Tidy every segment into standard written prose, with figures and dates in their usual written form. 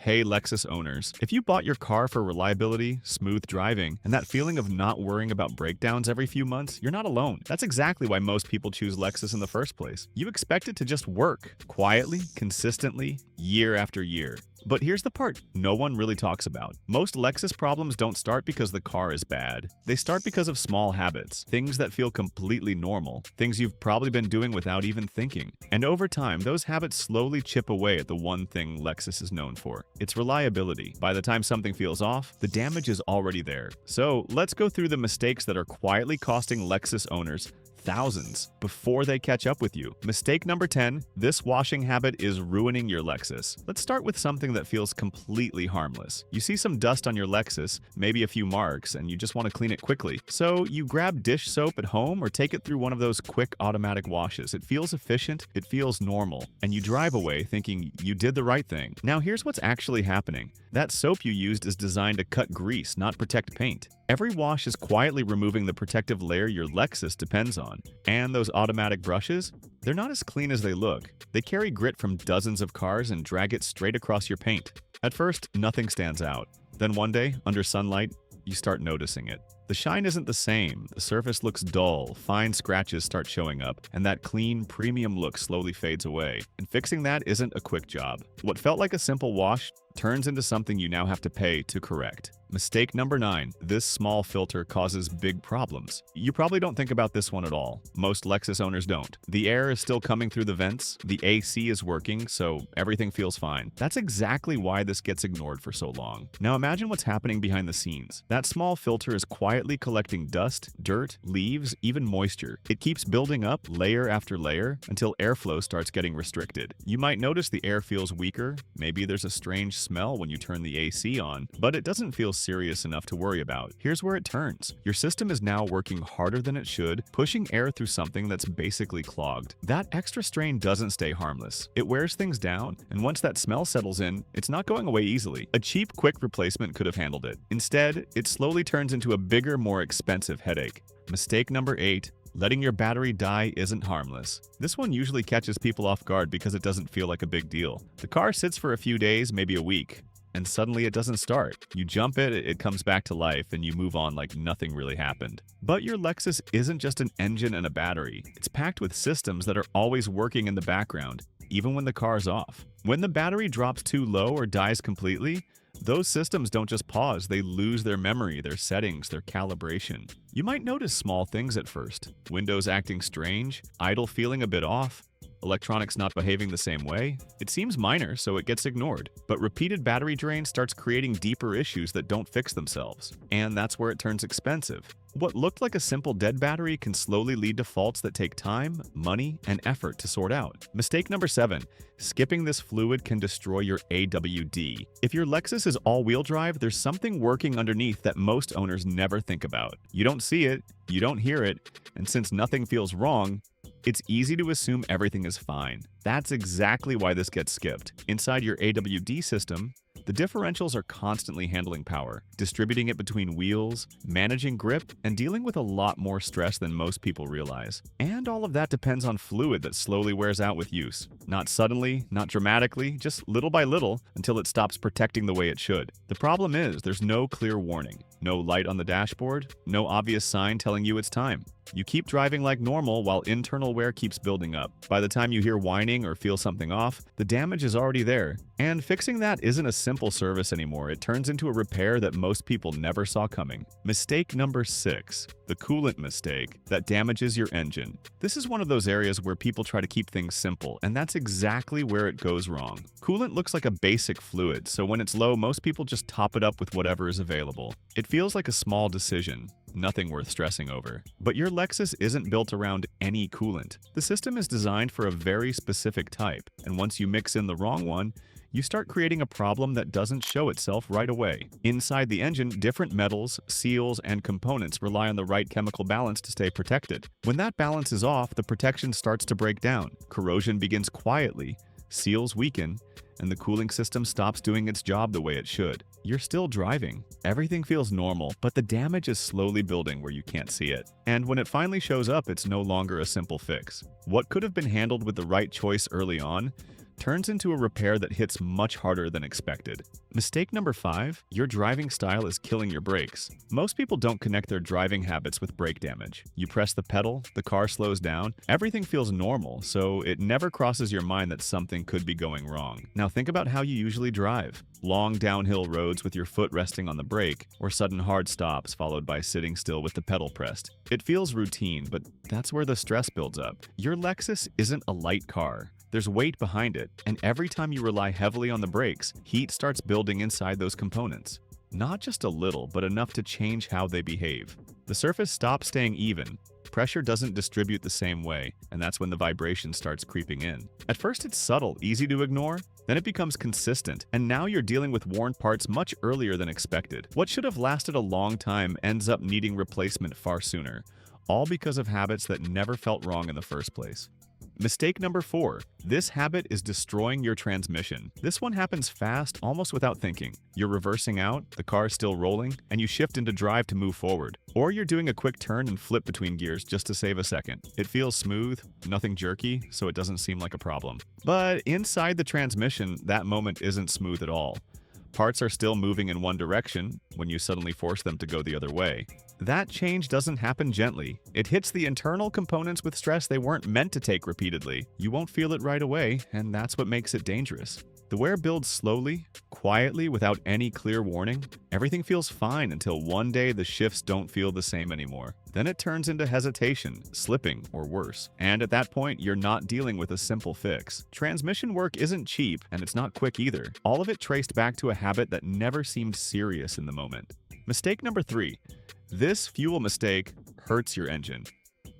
Hey Lexus owners, if you bought your car for reliability, smooth driving, and that feeling of not worrying about breakdowns every few months, you're not alone. That's exactly why most people choose Lexus in the first place. You expect it to just work, quietly, consistently, year after year. But here's the part no one really talks about. Most Lexus problems don't start because the car is bad. They start because of small habits, things that feel completely normal, things you've probably been doing without even thinking. And over time, those habits slowly chip away at the one thing Lexus is known for. It's reliability. By the time something feels off, the damage is already there. So let's go through the mistakes that are quietly costing Lexus owners thousands before they catch up with you. Mistake number 10, this washing habit is ruining your Lexus. Let's start with something that feels completely harmless. You see some dust on your Lexus, maybe a few marks, and you just want to clean it quickly. So you grab dish soap at home or take it through one of those quick automatic washes. It feels efficient, it feels normal, and you drive away thinking you did the right thing. Now here's what's actually happening. That soap you used is designed to cut grease, not protect paint. Every wash is quietly removing the protective layer your Lexus depends on. And those automatic brushes? They're not as clean as they look. They carry grit from dozens of cars and drag it straight across your paint. At first, nothing stands out. Then one day, under sunlight, you start noticing it. The shine isn't the same, the surface looks dull, fine scratches start showing up, and that clean, premium look slowly fades away. And fixing that isn't a quick job. What felt like a simple wash turns into something you now have to pay to correct. Mistake number 9. This small filter causes big problems. You probably don't think about this one at all. Most Lexus owners don't. The air is still coming through the vents, the AC is working, so everything feels fine. That's exactly why this gets ignored for so long. Now imagine what's happening behind the scenes. That small filter is quietly collecting dust, dirt, leaves, even moisture. It keeps building up layer after layer until airflow starts getting restricted. You might notice the air feels weaker, maybe there's a strange smell when you turn the AC on, but it doesn't feel serious enough to worry about. Here's where it turns. Your system is now working harder than it should, pushing air through something that's basically clogged. That extra strain doesn't stay harmless. It wears things down, and once that smell settles in, it's not going away easily. A cheap, quick replacement could have handled it. Instead, it slowly turns into a bigger, more expensive headache. Mistake number 8. Letting your battery die isn't harmless. This one usually catches people off guard because it doesn't feel like a big deal. The car sits for a few days, maybe a week, and suddenly it doesn't start. You jump it comes back to life, and you move on like nothing really happened. But your Lexus isn't just an engine and a battery. It's packed with systems that are always working in the background, even when the car's off. When the battery drops too low or dies completely, those systems don't just pause, they lose their memory, their settings, their calibration. You might notice small things at first. Windows acting strange, idle feeling a bit off, electronics not behaving the same way. It seems minor, so it gets ignored. But repeated battery drain starts creating deeper issues that don't fix themselves. And that's where it turns expensive. What looked like a simple dead battery can slowly lead to faults that take time, money, and effort to sort out. Mistake number 7. Skipping this fluid can destroy your AWD. If your Lexus is all-wheel drive, there's something working underneath that most owners never think about. You don't see it, you don't hear it, and since nothing feels wrong, it's easy to assume everything is fine. That's exactly why this gets skipped. Inside your AWD system, the differentials are constantly handling power, distributing it between wheels, managing grip, and dealing with a lot more stress than most people realize. And all of that depends on fluid that slowly wears out with use. Not suddenly, not dramatically, just little by little until it stops protecting the way it should. The problem is there's no clear warning, no light on the dashboard, no obvious sign telling you it's time. You keep driving like normal while internal wear keeps building up. By the time you hear whining or feel something off, the damage is already there. And fixing that isn't a simple service anymore. It turns into a repair that most people never saw coming. Mistake number 6. The coolant mistake that damages your engine. This is one of those areas where people try to keep things simple, and that's exactly where it goes wrong. Coolant looks like a basic fluid, so when it's low, most people just top it up with whatever is available. It feels like a small decision, nothing worth stressing over. But your Lexus isn't built around any coolant. The system is designed for a very specific type, and once you mix in the wrong one, you start creating a problem that doesn't show itself right away. Inside the engine, different metals, seals, and components rely on the right chemical balance to stay protected. When that balance is off, the protection starts to break down. Corrosion begins quietly, seals weaken, and the cooling system stops doing its job the way it should. You're still driving. Everything feels normal, but the damage is slowly building where you can't see it. And when it finally shows up, it's no longer a simple fix. What could have been handled with the right choice early on turns into a repair that hits much harder than expected. Mistake number 5, your driving style is killing your brakes. Most people don't connect their driving habits with brake damage. You press the pedal, the car slows down, everything feels normal, so it never crosses your mind that something could be going wrong. Now think about how you usually drive. Long downhill roads with your foot resting on the brake, or sudden hard stops followed by sitting still with the pedal pressed. It feels routine, but that's where the stress builds up. Your Lexus isn't a light car. There's weight behind it, and every time you rely heavily on the brakes, heat starts building inside those components. Not just a little, but enough to change how they behave. The surface stops staying even. Pressure doesn't distribute the same way, and that's when the vibration starts creeping in. At first it's subtle, easy to ignore, then it becomes consistent, and now you're dealing with worn parts much earlier than expected. What should have lasted a long time ends up needing replacement far sooner, all because of habits that never felt wrong in the first place. Mistake number 4. This habit is destroying your transmission. This one happens fast, almost without thinking. You're reversing out, the car is still rolling, and you shift into drive to move forward. Or you're doing a quick turn and flip between gears just to save a second. It feels smooth, nothing jerky, so it doesn't seem like a problem. But inside the transmission, that moment isn't smooth at all. Parts are still moving in one direction when you suddenly force them to go the other way. That change doesn't happen gently. It hits the internal components with stress they weren't meant to take repeatedly. You won't feel it right away, and that's what makes it dangerous. The wear builds slowly, quietly, without any clear warning. Everything feels fine until one day the shifts don't feel the same anymore. Then it turns into hesitation, slipping, or worse. And at that point, you're not dealing with a simple fix. Transmission work isn't cheap, and it's not quick either. All of it traced back to a habit that never seemed serious in the moment. Mistake number 3. This fuel mistake hurts your engine.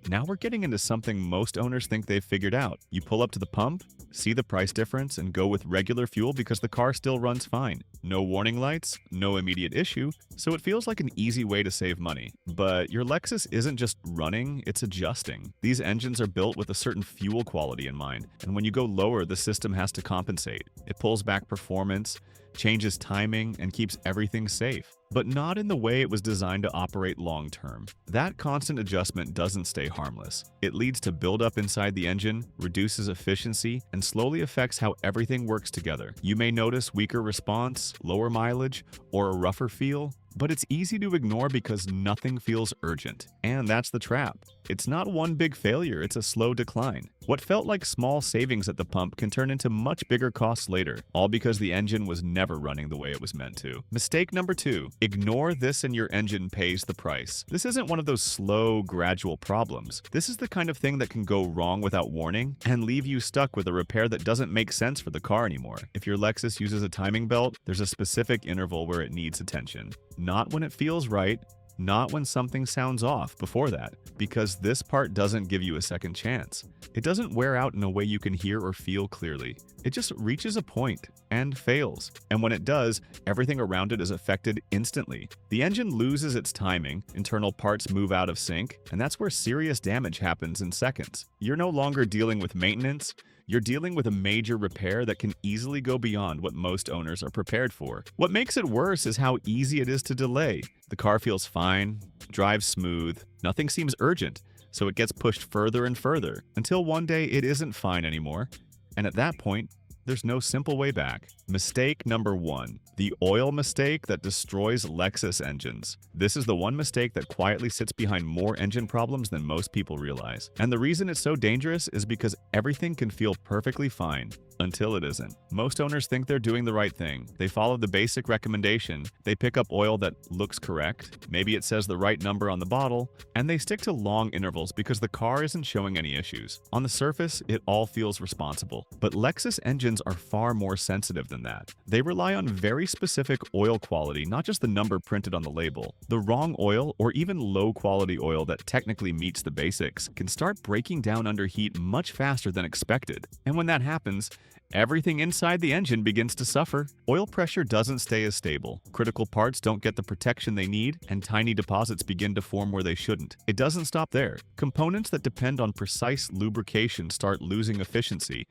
Now we're getting into something most owners think they've figured out. You pull up to the pump, see the price difference, and go with regular fuel because the car still runs fine. No warning lights, no immediate issue, so it feels like an easy way to save money. But your Lexus isn't just running, it's adjusting. These engines are built with a certain fuel quality in mind, and when you go lower, the system has to compensate. It pulls back performance, changes timing, and keeps everything safe. But not in the way it was designed to operate long term. That constant adjustment doesn't stay harmless. It leads to buildup inside the engine, reduces efficiency, and slowly affects how everything works together. You may notice weaker response, lower mileage, or a rougher feel, but it's easy to ignore because nothing feels urgent. And that's the trap. It's not one big failure, it's a slow decline. What felt like small savings at the pump can turn into much bigger costs later, all because the engine was never running the way it was meant to. Mistake number 2. Ignore this and your engine pays the price. This isn't one of those slow, gradual problems. This is the kind of thing that can go wrong without warning and leave you stuck with a repair that doesn't make sense for the car anymore. If your Lexus uses a timing belt, there's a specific interval where it needs attention. Not when it feels right, not when something sounds off before that, because this part doesn't give you a second chance. It doesn't wear out in a way you can hear or feel clearly. It just reaches a point and fails. And when it does, everything around it is affected instantly. The engine loses its timing, internal parts move out of sync, and that's where serious damage happens in seconds. You're no longer dealing with maintenance. You're dealing with a major repair that can easily go beyond what most owners are prepared for. What makes it worse is how easy it is to delay. The car feels fine, drives smooth, nothing seems urgent, so it gets pushed further and further, until one day it isn't fine anymore, and at that point, there's no simple way back. Mistake number 1. The oil mistake that destroys Lexus engines. This is the one mistake that quietly sits behind more engine problems than most people realize. And the reason it's so dangerous is because everything can feel perfectly fine until it isn't. Most owners think they're doing the right thing. They follow the basic recommendation, they pick up oil that looks correct, maybe it says the right number on the bottle, and they stick to long intervals because the car isn't showing any issues. On the surface, it all feels responsible. But Lexus engines are far more sensitive than that. They rely on very specific oil quality, not just the number printed on the label. The wrong oil, or even low-quality oil that technically meets the basics, can start breaking down under heat much faster than expected. And when that happens, everything inside the engine begins to suffer. Oil pressure doesn't stay as stable. Critical parts don't get the protection they need, and tiny deposits begin to form where they shouldn't. It doesn't stop there. Components that depend on precise lubrication start losing efficiency.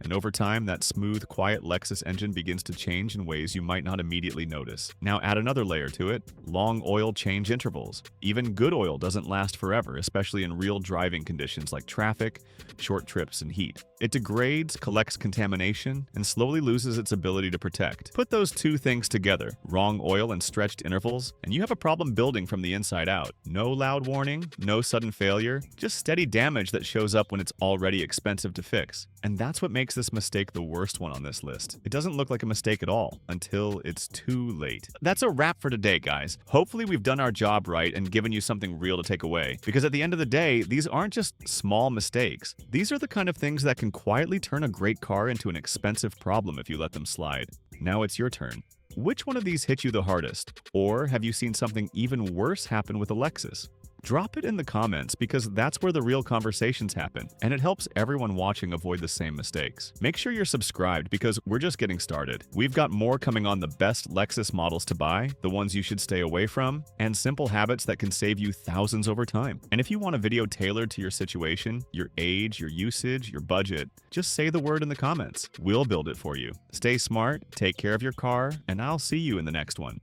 And over time, that smooth, quiet Lexus engine begins to change in ways you might not immediately notice. Now add another layer to it, long oil change intervals. Even good oil doesn't last forever, especially in real driving conditions like traffic, short trips, and heat. It degrades, collects contamination, information and slowly loses its ability to protect. Put those two things together, wrong oil and stretched intervals, and you have a problem building from the inside out. No loud warning, no sudden failure, just steady damage that shows up when it's already expensive to fix. And that's what makes this mistake the worst one on this list. It doesn't look like a mistake at all until it's too late. That's a wrap for today, guys. Hopefully we've done our job right and given you something real to take away. Because at the end of the day, these aren't just small mistakes. These are the kind of things that can quietly turn a great car into an expensive problem if you let them slide. Now it's your turn. Which one of these hit you the hardest? Or have you seen something even worse happen with a Lexus? Drop it in the comments because that's where the real conversations happen, and it helps everyone watching avoid the same mistakes. Make sure you're subscribed because we're just getting started. We've got more coming on the best Lexus models to buy, the ones you should stay away from, and simple habits that can save you thousands over time. And if you want a video tailored to your situation, your age, your usage, your budget, just say the word in the comments. We'll build it for you. Stay smart, take care of your car, and I'll see you in the next one.